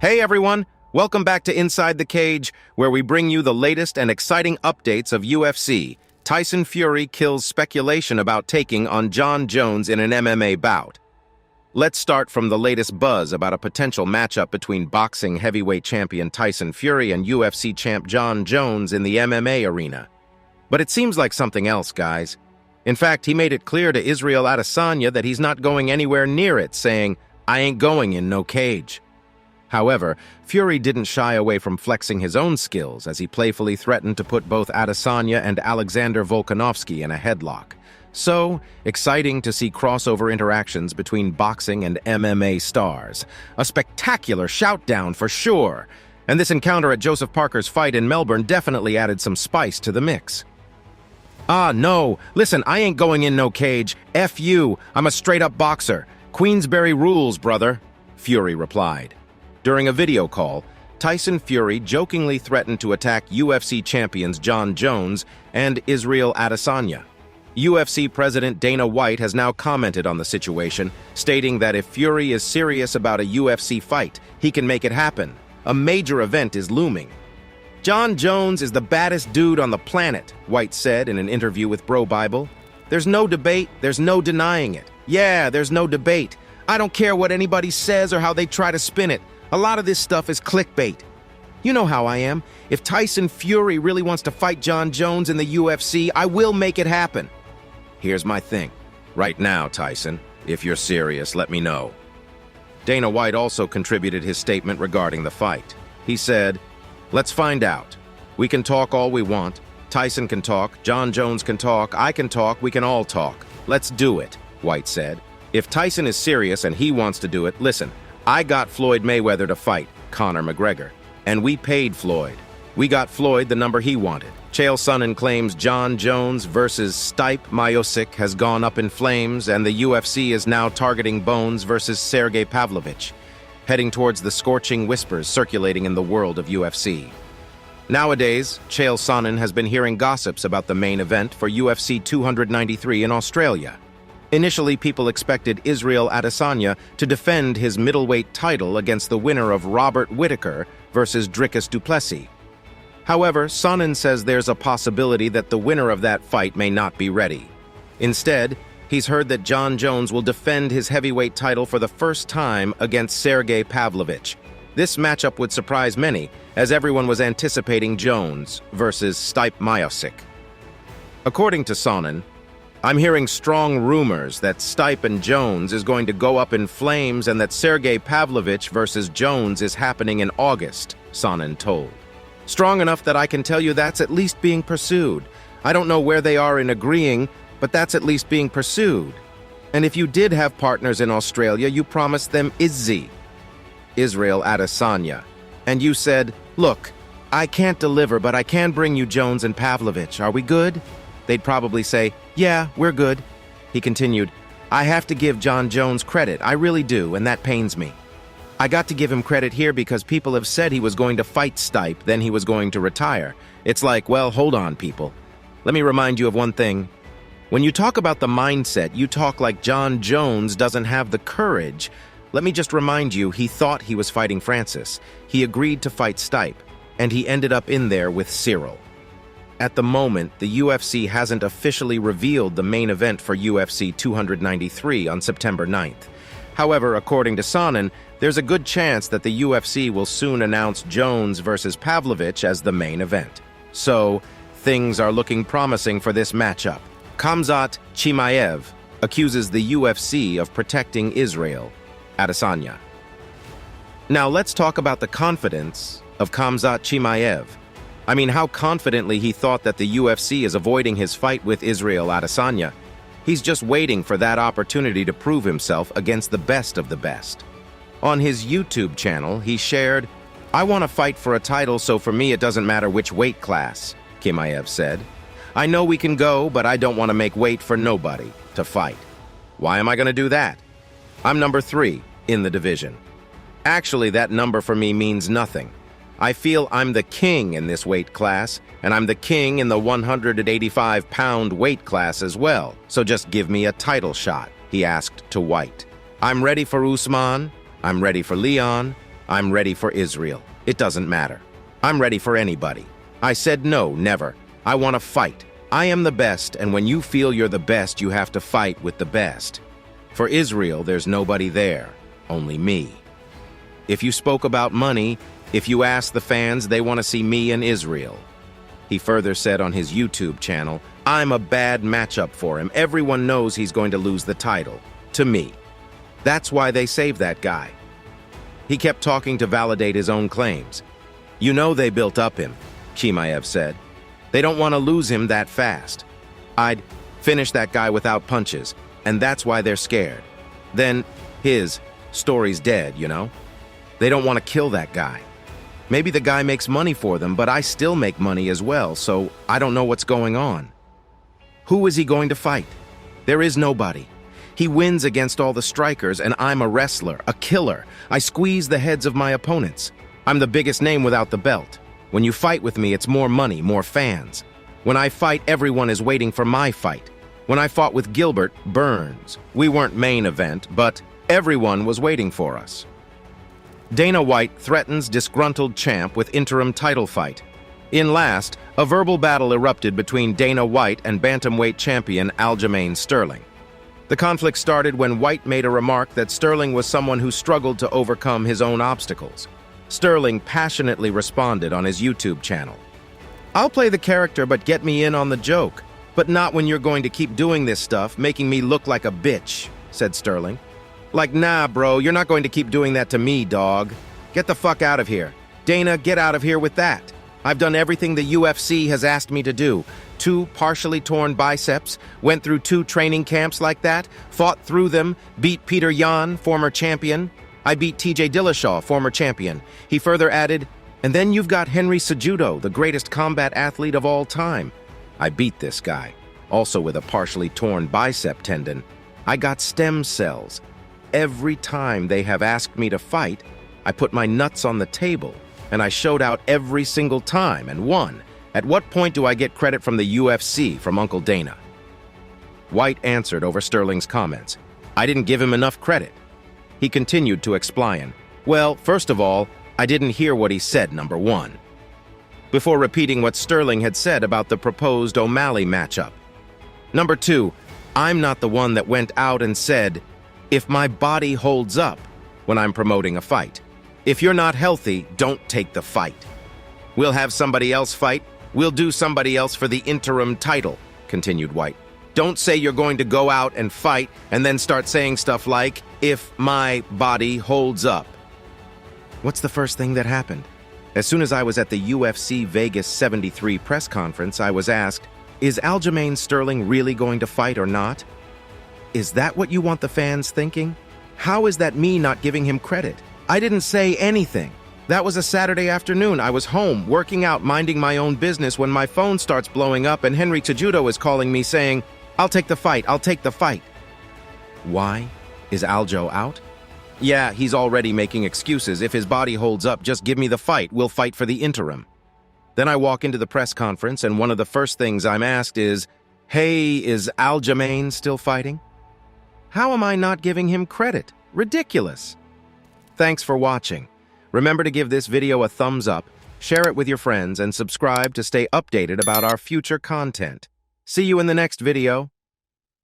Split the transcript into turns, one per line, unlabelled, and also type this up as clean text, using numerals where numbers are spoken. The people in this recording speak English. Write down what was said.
Hey everyone, welcome back to Inside the Cage, where we bring you the latest and exciting updates of UFC. Tyson Fury kills speculation about taking on Jon Jones in an MMA bout. Let's start from the latest buzz about a potential matchup between boxing heavyweight champion Tyson Fury and UFC champ Jon Jones in the MMA arena. But it seems like something else, guys. In fact, he made it clear to Israel Adesanya that he's not going anywhere near it, saying, "I ain't going in no cage." However, Fury didn't shy away from flexing his own skills as he playfully threatened to put both Adesanya and Alexander Volkanovski in a headlock. So, exciting to see crossover interactions between boxing and MMA stars. A spectacular shoutdown for sure. And this encounter at Joseph Parker's fight in Melbourne definitely added some spice to the mix. "Ah, no. Listen, I ain't going in no cage. F you. I'm a straight-up boxer. Queensberry rules, brother," Fury replied. During a video call, Tyson Fury jokingly threatened to attack UFC champions Jon Jones and Israel Adesanya. UFC President Dana White has now commented on the situation, stating that if Fury is serious about a UFC fight, he can make it happen. A major event is looming. "Jon Jones is the baddest dude on the planet," White said in an interview with Bro Bible. "There's no debate, there's no denying it. Yeah, there's no debate. I don't care what anybody says or how they try to spin it. A lot of this stuff is clickbait. You know how I am. If Tyson Fury really wants to fight Jon Jones in the UFC, I will make it happen. Here's my thing. Right now, Tyson, if you're serious, let me know." Dana White also contributed his statement regarding the fight. He said, "Let's find out. We can talk all we want. Tyson can talk, Jon Jones can talk, I can talk, we can all talk. Let's do it," White said. "If Tyson is serious and he wants to do it, listen, I got Floyd Mayweather to fight Conor McGregor, and we paid Floyd. We got Floyd the number he wanted." Chael Sonnen claims Jon Jones versus Stipe Miocic has gone up in flames, and the UFC is now targeting Bones versus Sergei Pavlovich, heading towards the scorching whispers circulating in the world of UFC. Nowadays, Chael Sonnen has been hearing gossips about the main event for UFC 293 in Australia. Initially, people expected Israel Adesanya to defend his middleweight title against the winner of Robert Whittaker versus Dricus du Plessis. However, Sonnen says there's a possibility that the winner of that fight may not be ready. Instead, he's heard that Jon Jones will defend his heavyweight title for the first time against Sergei Pavlovich. This matchup would surprise many, as everyone was anticipating Jones versus Stipe Miocic. According to Sonnen, "I'm hearing strong rumors that Stipe and Jones is going to go up in flames and that Sergei Pavlovich versus Jones is happening in August," Sonnen told. "Strong enough that I can tell you that's at least being pursued. I don't know where they are in agreeing, but that's at least being pursued. And if you did have partners in Australia, you promised them Izzy, Israel Adesanya. And you said, 'Look, I can't deliver, but I can bring you Jones and Pavlovich. Are we good?' They'd probably say, 'Yeah, we're good.'" He continued, "I have to give Jon Jones credit, I really do, and that pains me. I got to give him credit here because people have said he was going to fight Stipe, then he was going to retire. It's like, well, hold on, people. Let me remind you of one thing. When you talk about the mindset, you talk like Jon Jones doesn't have the courage. Let me just remind you, he thought he was fighting Francis. He agreed to fight Stipe, and he ended up in there with Cyril. At the moment, the UFC hasn't officially revealed the main event for UFC 293 on September 9th. However, according to Sonnen, there's a good chance that the UFC will soon announce Jones versus Pavlovich as the main event. So, things are looking promising for this matchup. Khamzat Chimaev accuses the UFC of protecting Israel Adesanya. Now let's talk about the confidence of Khamzat Chimaev. I mean, how confidently he thought that the UFC is avoiding his fight with Israel Adesanya. He's just waiting for that opportunity to prove himself against the best of the best. On his YouTube channel, he shared, "I want to fight for a title, so for me it doesn't matter which weight class," Chimaev said. "I know we can go, but I don't want to make weight for nobody to fight. Why am I going to do that? I'm number 3 in the division. Actually, that number for me means nothing. I feel I'm the king in this weight class, and I'm the king in the 185-pound weight class as well, so just give me a title shot," he asked to White. "I'm ready for Usman, I'm ready for Leon, I'm ready for Israel. It doesn't matter. I'm ready for anybody. I said no, never. I want to fight. I am the best, and when you feel you're the best, you have to fight with the best. For Israel, there's nobody there, only me. If you spoke about money, if you ask the fans, they want to see me and Israel. He further said on his YouTube channel, I'm a bad matchup for him. Everyone knows he's going to lose the title. To me. That's why they saved that guy. He kept talking to validate his own claims. You know they built up him, Chimaev said. They don't want to lose him that fast. I'd finish that guy without punches, and that's why they're scared. Then his story's dead, you know? They don't want to kill that guy. Maybe the guy makes money for them, but I still make money as well, so I don't know what's going on. Who is he going to fight? There is nobody. He wins against all the strikers, and I'm a wrestler, a killer. I squeeze the heads of my opponents. I'm the biggest name without the belt. When you fight with me, it's more money, more fans. When I fight, everyone is waiting for my fight. When I fought with Gilbert Burns, we weren't main event, but everyone was waiting for us. Dana White threatens disgruntled champ with interim title fight. In last, a verbal battle erupted between Dana White and bantamweight champion Aljamain Sterling. The conflict started when White made a remark that Sterling was someone who struggled to overcome his own obstacles. Sterling passionately responded on his YouTube channel. I'll play the character, but get me in on the joke. But not when you're going to keep doing this stuff, making me look like a bitch, said Sterling. Like, nah, bro, you're not going to keep doing that to me, dog. Get the fuck out of here. Dana, get out of here with that. I've done everything the UFC has asked me to do. 2 partially torn biceps, went through 2 training camps like that, fought through them, beat Peter Yan, former champion. I beat TJ Dillashaw, former champion. He further added, and then you've got Henry Cejudo, the greatest combat athlete of all time. I beat this guy, also with a partially torn bicep tendon. I got stem cells. Every time they have asked me to fight, I put my nuts on the table, and I showed out every single time and won. At what point do I get credit from the UFC, from Uncle Dana? White answered over Sterling's comments. I didn't give him enough credit. He continued to explain. Well, first of all, I didn't hear what he said, number one. Before repeating what Sterling had said about the proposed O'Malley matchup. Number 2, I'm not the one that went out and said, if my body holds up when I'm promoting a fight. If you're not healthy, don't take the fight. We'll have somebody else fight. We'll do somebody else for the interim title, continued White. Don't say you're going to go out and fight and then start saying stuff like, if my body holds up. What's the first thing that happened? As soon as I was at the UFC Vegas 73 press conference, I was asked, is Aljamain Sterling really going to fight or not? Is that what you want the fans thinking? How is that me not giving him credit? I didn't say anything. That was a Saturday afternoon. I was home, working out, minding my own business when my phone starts blowing up and Henry Cejudo is calling me saying, I'll take the fight, I'll take the fight. Why? Is Aljo out? Yeah, he's already making excuses. If his body holds up, just give me the fight. We'll fight for the interim. Then I walk into the press conference and one of the first things I'm asked is, hey, is Aljamain still fighting? How am I not giving him credit? Ridiculous. Thanks for watching. Remember to give this video a thumbs up, share it with your friends, and subscribe to stay updated about our future content. See you in the next video.